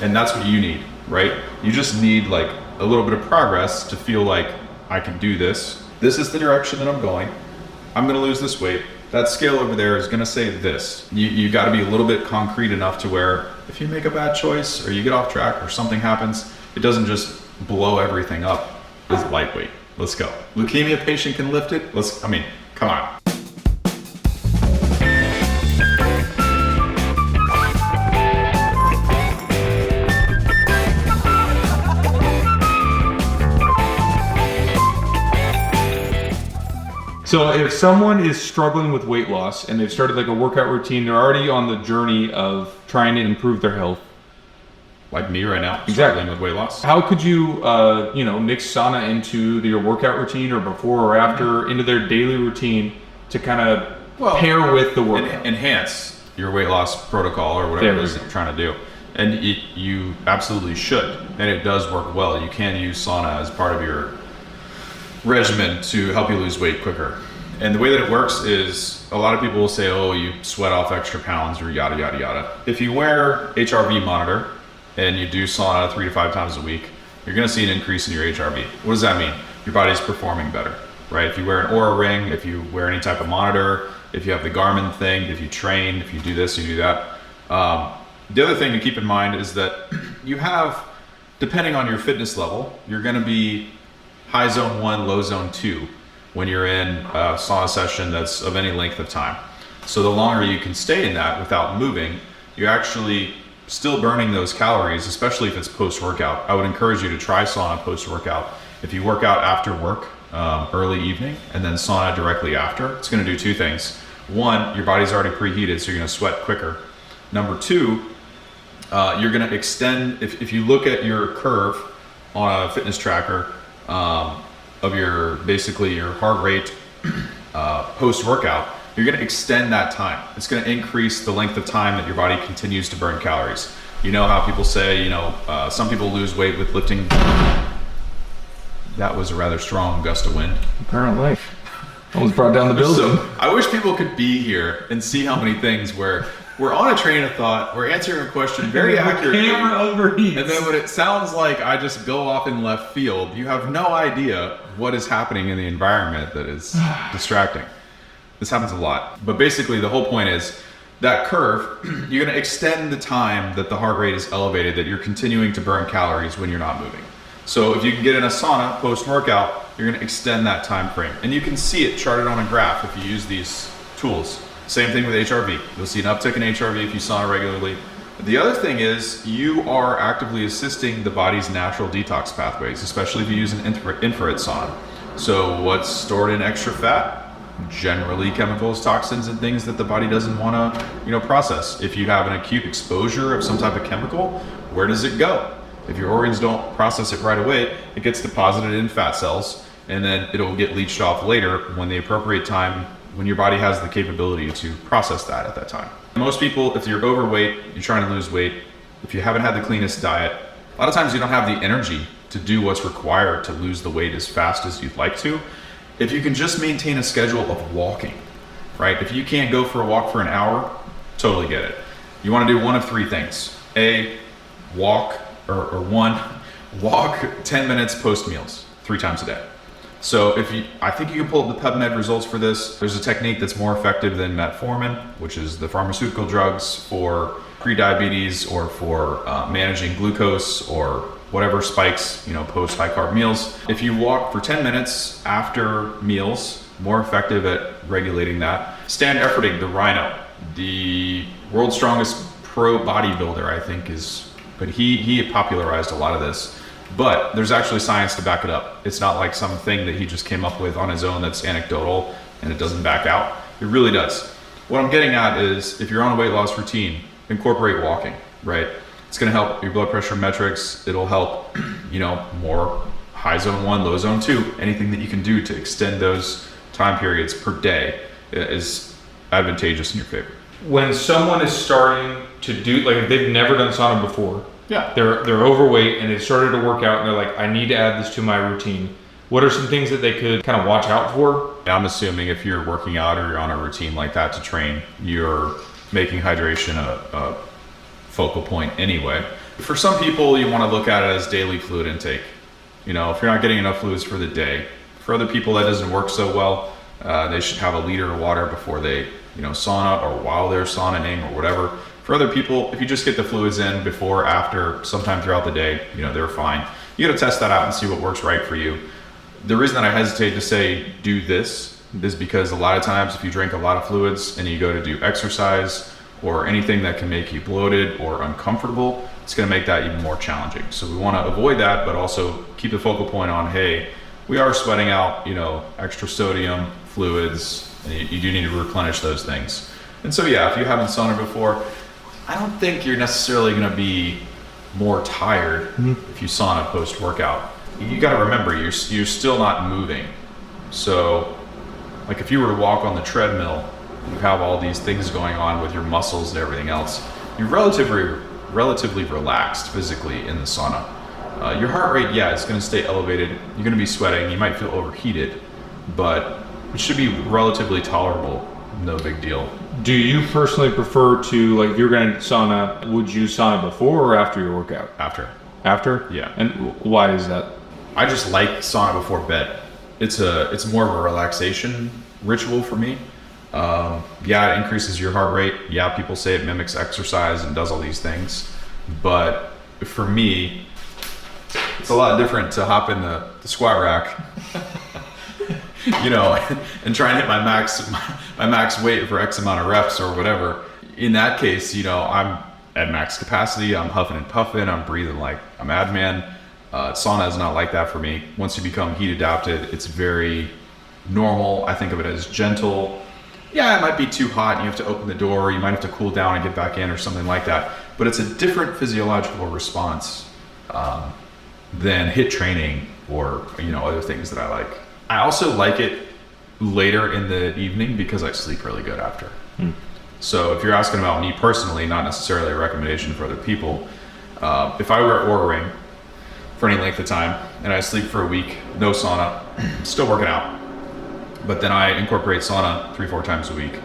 And that's what you need, right? You just need like a little bit of progress to feel like I can do this. This is the direction that I'm going. I'm gonna lose this weight. That scale over there is gonna say this. You gotta be a little bit concrete enough to where if you make a bad choice or you get off track or something happens, it doesn't just blow everything up. It's lightweight. Let's go. Leukemia patient can lift it. Come on. So if someone is struggling with weight loss and they've started like a workout routine, they're already on the journey of trying to improve their health. Like me right now, Exactly. struggling with weight loss. How could you, mix sauna into your workout routine or before or after into their daily routine to kind of pair with the workout? Enhance your weight loss protocol or whatever it is that you're trying to do. And you absolutely should. And it does work well. You can use sauna as part of your regimen to help you lose weight quicker. And the way that it works is a lot of people will say, oh, you sweat off extra pounds or yada, yada, yada. If you wear HRV monitor and you do sauna 3 to 5 times a week, you're gonna see an increase in your HRV. What does that mean? Your body's performing better, right? If you wear an Oura ring, if you wear any type of monitor, if you have the Garmin thing, if you train, if you do this, you do that. The other thing to keep in mind is that you have, depending on your fitness level, you're gonna be high zone 1, low zone 2 when you're in a sauna session that's of any length of time. So the longer you can stay in that without moving, you're actually still burning those calories, especially if it's post-workout. I would encourage you to try sauna post-workout. If you work out after work, early evening, and then sauna directly after, it's gonna do 2 things. 1, your body's already preheated, so you're gonna sweat quicker. Number 2, you're gonna extend, if you look at your curve on a fitness tracker, of your heart rate post-workout, you're going to extend that time. It's going to increase the length of time that your body continues to burn calories. You know how people say, some people lose weight with lifting. That was a rather strong gust of wind. Apparently. Almost brought down the building. So, I wish people could be here and see how many things where we're on a train of thought, we're answering a question very accurately, camera overheats. and then when it sounds like I just go off in left field, you have no idea what is happening in the environment that is distracting. This happens a lot. But basically the whole point is that curve, you're gonna extend the time that the heart rate is elevated, that you're continuing to burn calories when you're not moving. So if you can get in a sauna post-workout, you're gonna extend that time frame. And you can see it charted on a graph if you use these tools. Same thing with HRV. You'll see an uptick in HRV if you sauna regularly. The other thing is you are actively assisting the body's natural detox pathways, especially if you use an infrared sauna. So what's stored in extra fat? Generally chemicals, toxins, and things that the body doesn't want to, process. If you have an acute exposure of some type of chemical, where does it go? If your organs don't process it right away, it gets deposited in fat cells, and then it'll get leached off later when the appropriate time, when your body has the capability to process that at that time. Most people, if you're overweight, you're trying to lose weight, if you haven't had the cleanest diet, a lot of times you don't have the energy to do what's required to lose the weight as fast as you'd like to. If you can just maintain a schedule of walking, right? If you can't go for a walk for an hour, totally get it. You want to do one of 3 things. Walk 10 minutes post meals, 3 times a day. So I think you can pull up the PubMed results for this. There's a technique that's more effective than metformin, which is the pharmaceutical drugs for pre-diabetes or for managing glucose or whatever spikes, post high carb meals. If you walk for 10 minutes after meals, more effective at regulating that. Stan Efferding, the Rhino, the world's strongest pro bodybuilder, I think but he popularized a lot of this. But there's actually science to back it up. It's not like something that he just came up with on his own that's anecdotal and it doesn't back out. It really does. What I'm getting at is if you're on a weight loss routine, incorporate walking, right? It's gonna help your blood pressure metrics. It'll help, more high zone 1, low zone 2. Anything that you can do to extend those time periods per day is advantageous in your favor. When someone is starting to do, if they've never done sauna before, yeah, they're overweight and they started to work out and they're like, I need to add this to my routine. What are some things that they could kind of watch out for? I'm assuming if you're working out or you're on a routine like that to train, you're making hydration a focal point anyway. For some people, you want to look at it as daily fluid intake. You know, if you're not getting enough fluids for the day. For other people, that doesn't work so well. They should have a liter of water before they, sauna, or while they're saunaing or whatever. For other people, if you just get the fluids in before, after, sometime throughout the day, they're fine. You got to test that out and see what works right for you. The reason that I hesitate to say do this is because a lot of times if you drink a lot of fluids and you go to do exercise or anything that can make you bloated or uncomfortable, it's going to make that even more challenging. So we want to avoid that, but also keep the focal point on, hey, we are sweating out, extra sodium, fluids, and you do need to replenish those things. And so, yeah, if you haven't sauna before, I don't think you're necessarily going to be more tired if you sauna post-workout. You got to remember, you're still not moving. So, like if you were to walk on the treadmill, you have all these things going on with your muscles and everything else. You're relatively relaxed physically in the sauna. Your heart rate, it's going to stay elevated. You're going to be sweating. You might feel overheated, but it should be relatively tolerable. No big deal. Do you personally prefer to, like, if you're going to sauna, would you sauna before or after your workout? After. After? Yeah. And why is that? I just like sauna before bed. It's more of a relaxation ritual for me. It increases your heart rate. Yeah, people say it mimics exercise and does all these things. But for me, it's a lot different to hop in the squat rack, and try and hit my max weight for X amount of reps or whatever. In that case, I'm at max capacity. I'm huffing and puffing. I'm breathing like a madman. Sauna is not like that for me. Once you become heat adapted, it's very normal. I think of it as gentle. Yeah, it might be too hot and you have to open the door. You might have to cool down and get back in or something like that. But it's a different physiological response than HIIT training or other things that I like. I also like it later in the evening because I sleep really good after. So if you're asking about me personally, not necessarily a recommendation for other people, if I were at Oura Ring for any length of time and I sleep for a week, no sauna, still working out, but then I incorporate sauna 3-4 times a week,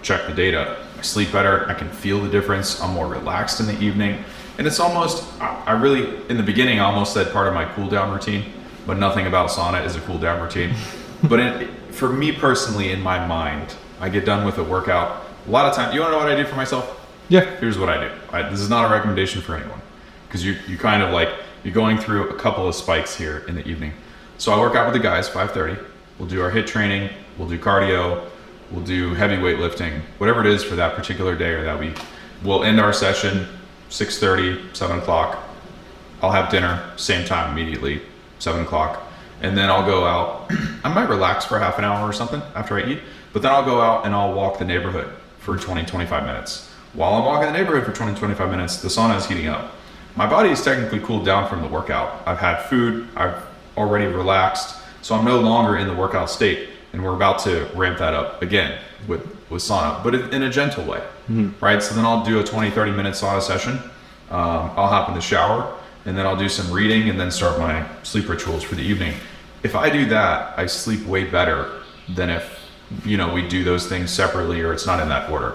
check the data, I sleep better, I can feel the difference, I'm more relaxed in the evening. And it's almost, in the beginning, I almost said part of my cool down routine, but nothing about sauna is a cool down routine. But for me personally, in my mind, I get done with a workout. A lot of times, you want to know what I do for myself? Yeah. Here's what I do. This is not a recommendation for anyone, because you kind of like, you're going through a couple of spikes here in the evening. So I work out with the guys, 5:30. We'll do our HIIT training, we'll do cardio, we'll do heavy weightlifting, whatever it is for that particular day or that week. We'll end our session 6:30, 7 o'clock. I'll have dinner, same time immediately, 7 o'clock. And then I'll go out. I might relax for half an hour or something after I eat, but then I'll go out and I'll walk the neighborhood for 20-25 minutes. While I'm walking the neighborhood for 20-25 minutes, the sauna is heating up. My body is technically cooled down from the workout. I've had food, I've already relaxed, so I'm no longer in the workout state. And we're about to ramp that up again with sauna, but in a gentle way, right? So then I'll do a 20-30 minute sauna session. I'll hop in the shower and then I'll do some reading and then start my sleep rituals for the evening. If I do that, I sleep way better than if, we do those things separately or it's not in that order.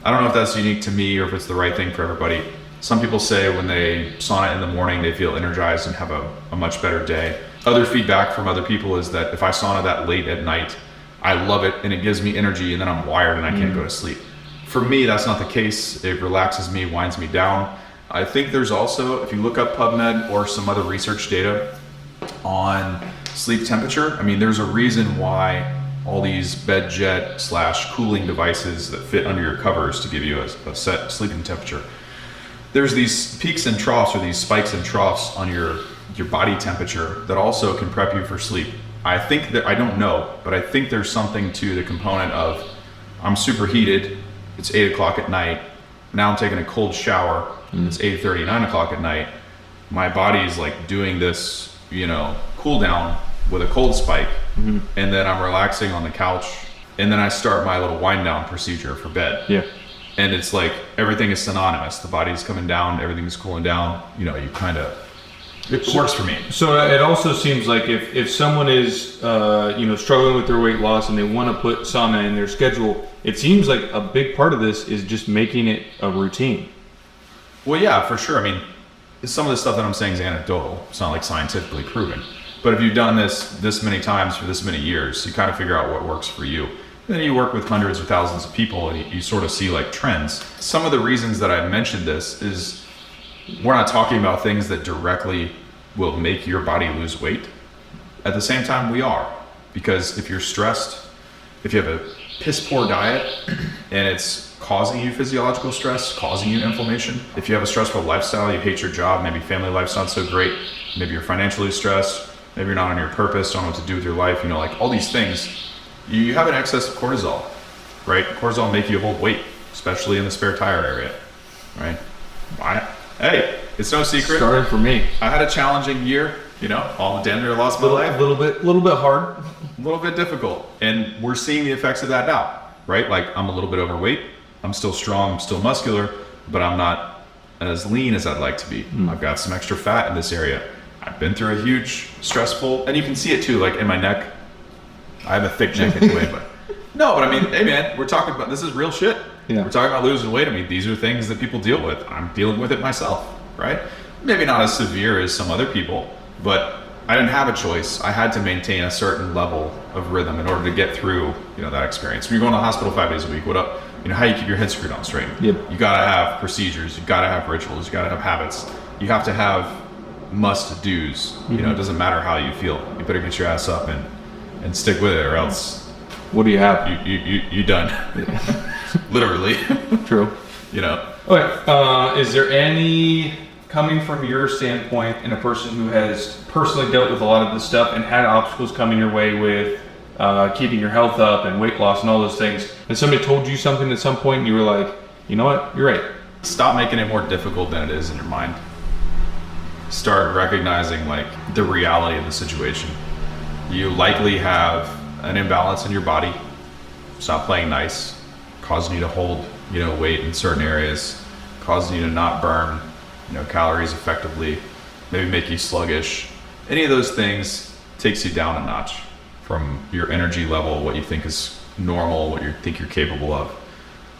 I don't know if that's unique to me or if it's the right thing for everybody. Some people say when they sauna in the morning, they feel energized and have a much better day. Other feedback from other people is that if I sauna that late at night, I love it and it gives me energy and then I'm wired and I can't go to sleep. For me, that's not the case. It relaxes me, winds me down. I think there's also, if you look up PubMed or some other research data on sleep temperature, there's a reason why all these bed jet / cooling devices that fit under your covers to give you a set sleeping temperature. There's these peaks and troughs or these spikes and troughs on your body temperature that also can prep you for sleep. I think that, I don't know, but I think there's something to the component of I'm super heated, it's 8 o'clock at night, now I'm taking a cold shower, it's 8:30, 9 o'clock at night, my body's like doing this, cool down with a cold spike, and then I'm relaxing on the couch, and then I start my little wind down procedure for bed. Yeah. And it's like everything is synonymous. The body's coming down, everything's cooling down. You kind of, it works for me. So it also seems like if someone is, struggling with their weight loss and they want to put sauna in their schedule, it seems like a big part of this is just making it a routine. Well, yeah, for sure. some of the stuff that I'm saying is anecdotal. It's not like scientifically proven. But if you've done this many times for this many years, you kind of figure out what works for you. Then you work with hundreds or thousands of people and you sort of see like trends. Some of the reasons that I mentioned this is we're not talking about things that directly will make your body lose weight. At the same time, we are. Because if you're stressed, if you have a piss poor diet and it's causing you physiological stress, causing you inflammation, if you have a stressful lifestyle, you hate your job, maybe family life's not so great, maybe you're financially stressed, maybe you're not on your purpose, don't know what to do with your life, like all these things, you have an excess of cortisol, right? Cortisol will make you hold weight, especially in the spare tire area, right? Hey, it's no secret. Started for me. I had a challenging year, all the damn near lost my life. A little bit hard. A little bit difficult. And we're seeing the effects of that now, right? Like I'm a little bit overweight. I'm still strong, I'm still muscular, but I'm not as lean as I'd like to be. I've got some extra fat in this area. I've been through a huge stressful, and you can see it too, like in my neck. I have a thick neck anyway, but I mean, hey man, we're talking about, this is real shit. Yeah. We're talking about losing weight. I mean, these are things that people deal with. I'm dealing with it myself, right? Maybe not as severe as some other people, but I didn't have a choice. I had to maintain a certain level of rhythm in order to get through, that experience. When you're going to the hospital 5 days a week, what up? How you keep your head screwed on straight. Yep. You gotta have procedures, you gotta have rituals, you gotta have habits. You have to have must-dos. It doesn't matter how you feel. You better get your ass up and stick with it, or else what do you have? You done. Literally. True. Okay. Is there any, coming from your standpoint, and a person who has personally dealt with a lot of this stuff and had obstacles coming your way with keeping your health up and weight loss and all those things, and somebody told you something at some point and you were like, you know what, you're right. Stop making it more difficult than it is in your mind. Start recognizing like the reality of the situation. You likely have an imbalance in your body. Stop playing nice, causing you to hold, weight in certain areas, causing you to not burn, calories effectively, maybe make you sluggish. Any of those things takes you down a notch from your energy level, what you think is normal, what you think you're capable of,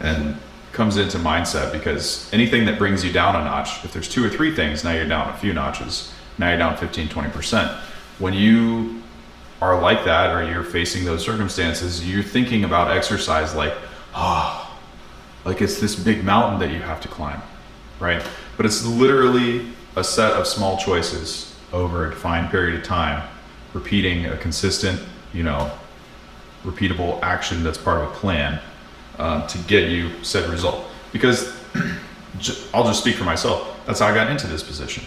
and comes into mindset. Because anything that brings you down a notch, if there's 2 or 3 things, now you're down a few notches, now you're down 15-20%. When you are like that, or you're facing those circumstances, you're thinking about exercise like it's this big mountain that you have to climb, right? But it's literally a set of small choices over a defined period of time, repeating a consistent, repeatable action that's part of a plan to get you said result. Because I'll just speak for myself. That's how I got into this position.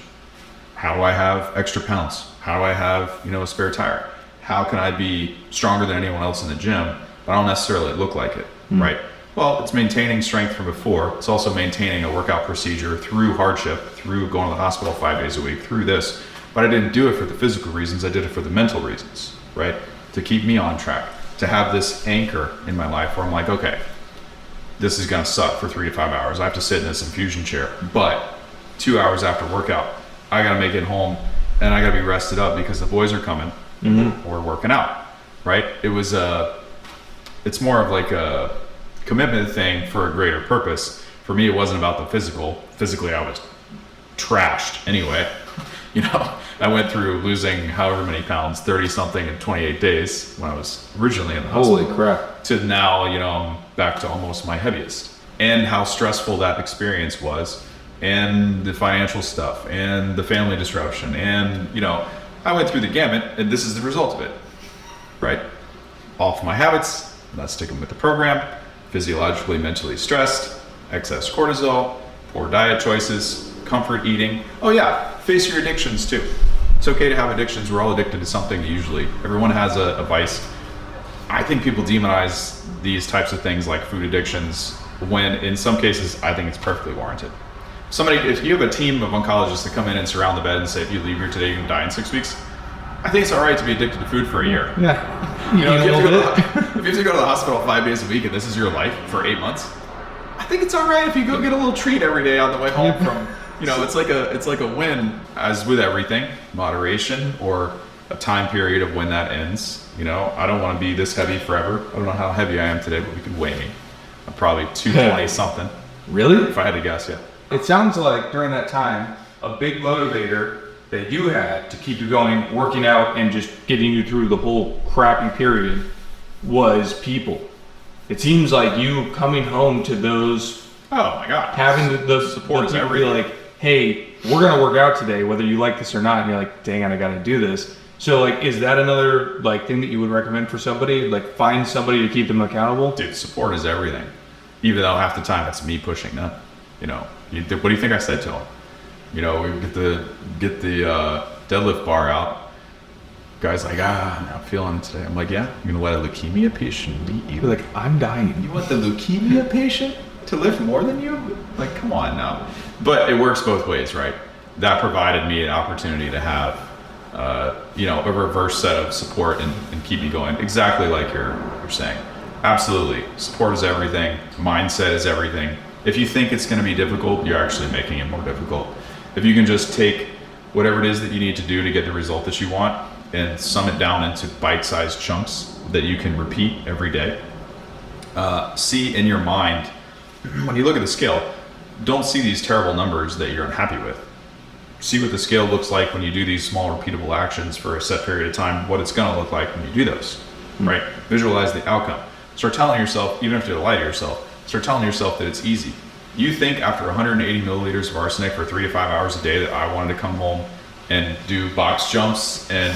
How do I have extra pounds? How do I have, a spare tire? How can I be stronger than anyone else in the gym, but I don't necessarily look like it, right? Well, it's maintaining strength from before. It's also maintaining a workout procedure through hardship, through going to the hospital 5 days a week, through this. But I didn't do it for the physical reasons. I did it for the mental reasons, right? To keep me on track, to have this anchor in my life where I'm like, okay, this is gonna suck for 3 to 5 hours. I have to sit in this infusion chair, but 2 hours after workout, I gotta make it home and I gotta be rested up because the boys are coming or working out, right? It's more of like a commitment thing for a greater purpose. For me, it wasn't about the physical. Physically, I was trashed anyway. I went through losing however many pounds, 30 something in 28 days when I was originally in the hospital. Holy crap. To now, I'm back to almost my heaviest. And how stressful that experience was, and the financial stuff, and the family disruption. And, I went through the gamut, and this is the result of it, right? Off my habits, not sticking with the program, physiologically, mentally stressed, excess cortisol, poor diet choices, comfort eating. Oh yeah, face your addictions too. It's okay to have addictions. We're all addicted to something usually. Everyone has a vice. I think people demonize these types of things like food addictions when in some cases I think it's perfectly warranted. If you have a team of oncologists that come in and surround the bed and say, if you leave here today, you're gonna die in 6 weeks, I think it's all right to be addicted to food for a year. Yeah. If you have to go to the hospital 5 days a week and this is your life for 8 months, I think it's all right if you go get a little treat every day on the way home from, it's like a win. As with everything, moderation or a time period of when that ends. I don't want to be this heavy forever. I don't know how heavy I am today, but you can weigh me. I'm probably 220 something. Really? If I had to guess, yeah. It sounds like during that time, a big motivator that you had to keep you going, working out, and just getting you through the whole crappy period was people. It seems like you coming home to those, Oh my God. having the support to be like, hey, we're gonna work out today, whether you like this or not. And you're like, dang it, I gotta do this. So like, is that another like thing that you would recommend for somebody? Like find somebody to keep them accountable? Dude, support is everything. Even though half the time it's me pushing them. You know, what do you think I said to him? You know, we get the deadlift bar out. Guy's like, I'm not feeling it today. I'm like, yeah, I'm gonna let a leukemia patient beat you. You're like, I'm dying. You want the leukemia patient to lift more than you? Like, come on now. But it works both ways, right? That provided me an opportunity to have, a reverse set of support and keep me going. Exactly like you're saying. Absolutely. Support is everything. Mindset is everything. If you think it's going to be difficult, you're actually making it more difficult. If you can just take whatever it is that you need to do to get the result that you want and sum it down into bite-sized chunks that you can repeat every day. See in your mind, when you look at the scale, don't see these terrible numbers that you're unhappy with. See what the scale looks like when you do these small repeatable actions for a set period of time, what it's going to look like when you do those, right? Visualize the outcome. Start telling yourself, even if you lie to yourself, start telling yourself that it's easy. You think after 180 milliliters of arsenic for 3 to 5 hours a day that I wanted to come home and do box jumps and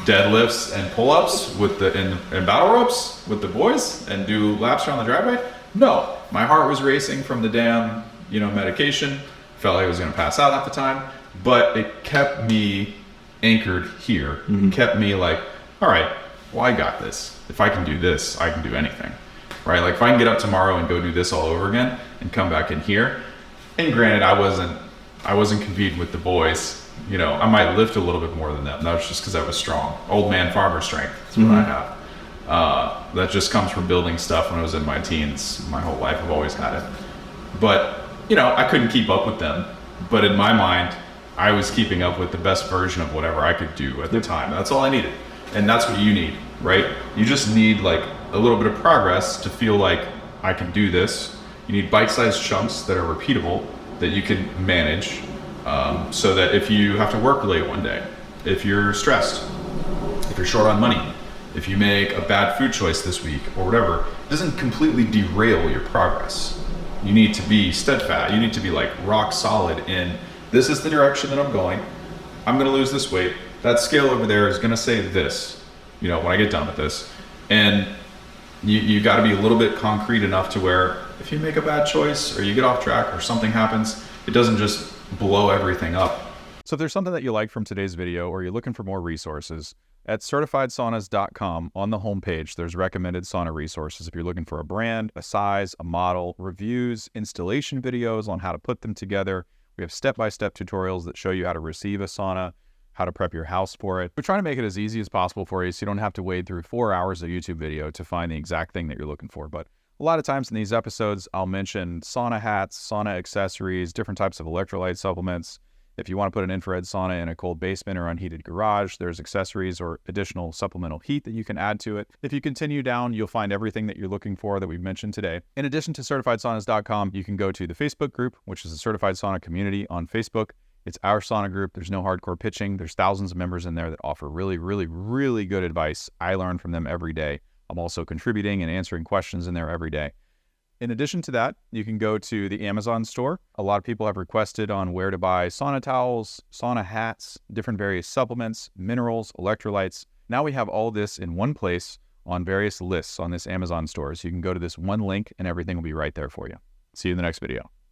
deadlifts and pull-ups with and battle ropes with the boys and do laps around the driveway? No, my heart was racing from the damn, medication. Felt like I was going to pass out half the time, but it kept me anchored here. Mm-hmm. Kept me like, all right, well, I got this. If I can do this, I can do anything, right? Like if I can get up tomorrow and go do this all over again and come back in here, and granted, I wasn't competing with the boys. I might lift a little bit more than them. That was just because I was strong. Old man farmer strength. That's what I have. That just comes from building stuff when I was in my teens. My whole life, I've always had it. But, I couldn't keep up with them. But in my mind, I was keeping up with the best version of whatever I could do at the time. That's all I needed. And that's what you need, right? You just need like a little bit of progress to feel like I can do this. You need bite-sized chunks that are repeatable, that you can manage. So that if you have to work late one day, if you're stressed, if you're short on money, if you make a bad food choice this week or whatever, it doesn't completely derail your progress. You need to be steadfast. You need to be like rock solid in this is the direction that I'm going. I'm going to lose this weight. That scale over there is going to say this, when I get done with this. And you got to be a little bit concrete enough to where if you make a bad choice or you get off track or something happens, it doesn't just blow everything up. So if there's something that you like from today's video or you're looking for more resources, at CertifiedSaunas.com on the homepage, there's recommended sauna resources. If you're looking for a brand, a size, a model, reviews, installation videos on how to put them together, we have step-by-step tutorials that show you how to receive a sauna, how to prep your house for it. We're trying to make it as easy as possible for you so you don't have to wade through 4 hours of YouTube video to find the exact thing that you're looking for. But a lot of times in these episodes, I'll mention sauna hats, sauna accessories, different types of electrolyte supplements. If you want to put an infrared sauna in a cold basement or unheated garage, there's accessories or additional supplemental heat that you can add to it. If you continue down, you'll find everything that you're looking for that we've mentioned today. In addition to CertifiedSaunas.com, you can go to the Facebook group, which is the Certified Sauna community on Facebook. It's our sauna group. There's no hardcore pitching. There's thousands of members in there that offer really, really, really good advice. I learn from them every day. I'm also contributing and answering questions in there every day. In addition to that, you can go to the Amazon store. A lot of people have requested on where to buy sauna towels, sauna hats, different various supplements, minerals, electrolytes. Now we have all this in one place on various lists on this Amazon store. So you can go to this one link and everything will be right there for you. See you in the next video.